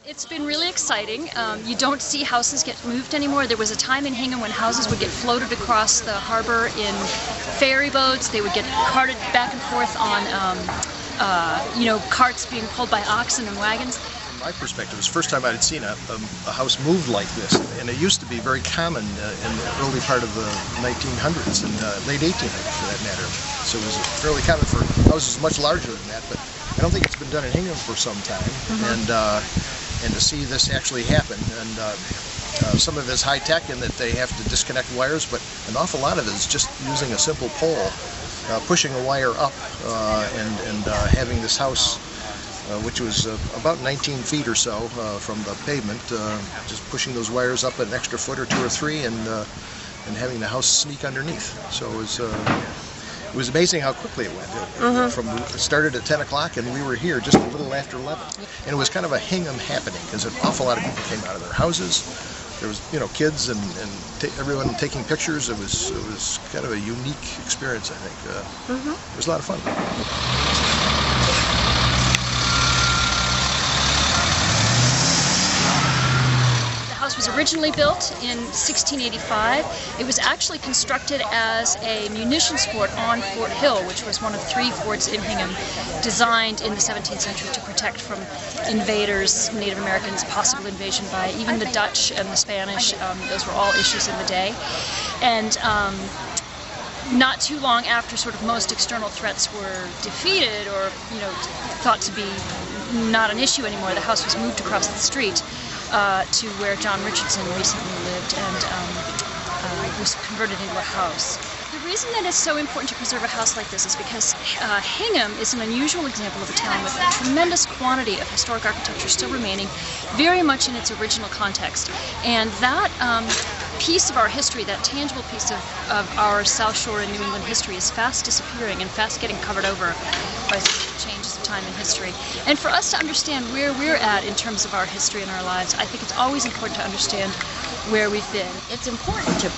It's been really exciting. You don't see houses get moved anymore. There was a time in Hingham when houses would get floated across the harbor in ferry boats. They would get carted back and forth on, carts being pulled by oxen and wagons. From my perspective, it was the first time I'd seen a house moved like this, and it used to be very common in the early part of the 1900s and late 1800s for that matter. So it was fairly common for houses much larger than that, but I don't think it's been done in Hingham for some time. And to see this actually happen, and some of it is high tech in that they have to disconnect wires, but an awful lot of it is just using a simple pole, pushing a wire up, and having this house, which was about 19 feet or so from the pavement, just pushing those wires up an extra foot or two or three, and having the house sneak underneath. So it was amazing how quickly it went. It started at 10 o'clock and we were here just a little after 11. And it was kind of a Hingham happening because an awful lot of people came out of their houses. There was, kids and everyone taking pictures. It was kind of a unique experience, I think. It was a lot of fun. Was originally built in 1685. It was actually constructed as a munitions fort on Fort Hill, which was one of 3 forts in Hingham, designed in the 17th century to protect from invaders, Native Americans, possible invasion by even the Dutch and the Spanish. Those were all issues in the day. And not too long after sort of most external threats were defeated or thought to be not an issue anymore, the house was moved across the street to where John Richardson recently lived and was converted into a house. The reason that it's so important to preserve a house like this is because Hingham is an unusual example of a town with a tremendous quantity of historic architecture still remaining very much in its original context. And that piece of our history, that tangible piece of our South Shore and New England history is fast disappearing and fast getting covered over by changes of time in history. And for us to understand where we're at in terms of our history and our lives, I think it's always important to understand where we've been. It's important to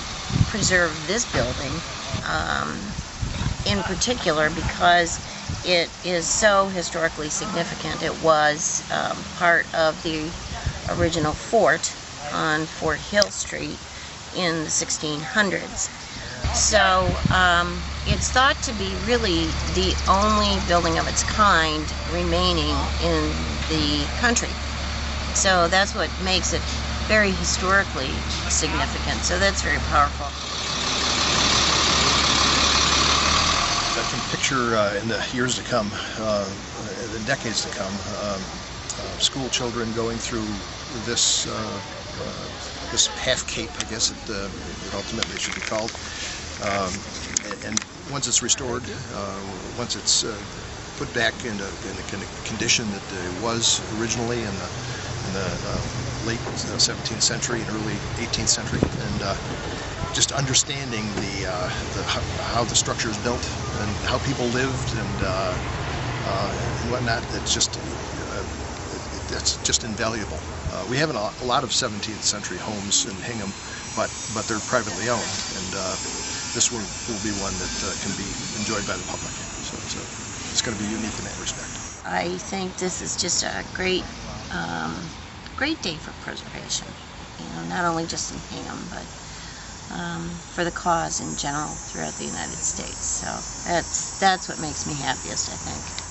preserve this building in particular because it is so historically significant. It was part of the original fort on Fort Hill Street in the 1600s. So it's thought to be really the only building of its kind remaining in the country. So that's what makes it very historically significant. So that's very powerful. I can picture in the years to come, the decades to come, school children going through this this half cape, I guess it ultimately should be called. And once it's restored, once it's put back in the condition that it was originally in the late 17th century and early 18th century, and just understanding how the structure is built and how people lived and whatnot, that's just invaluable. We have a lot of 17th century homes in Hingham, but they're privately owned, and this will be one that can be enjoyed by the public. So it's going to be unique in that respect. I think this is just a great day for preservation. Not only just in Hingham, but for the cause in general throughout the United States. So that's what makes me happiest, I think.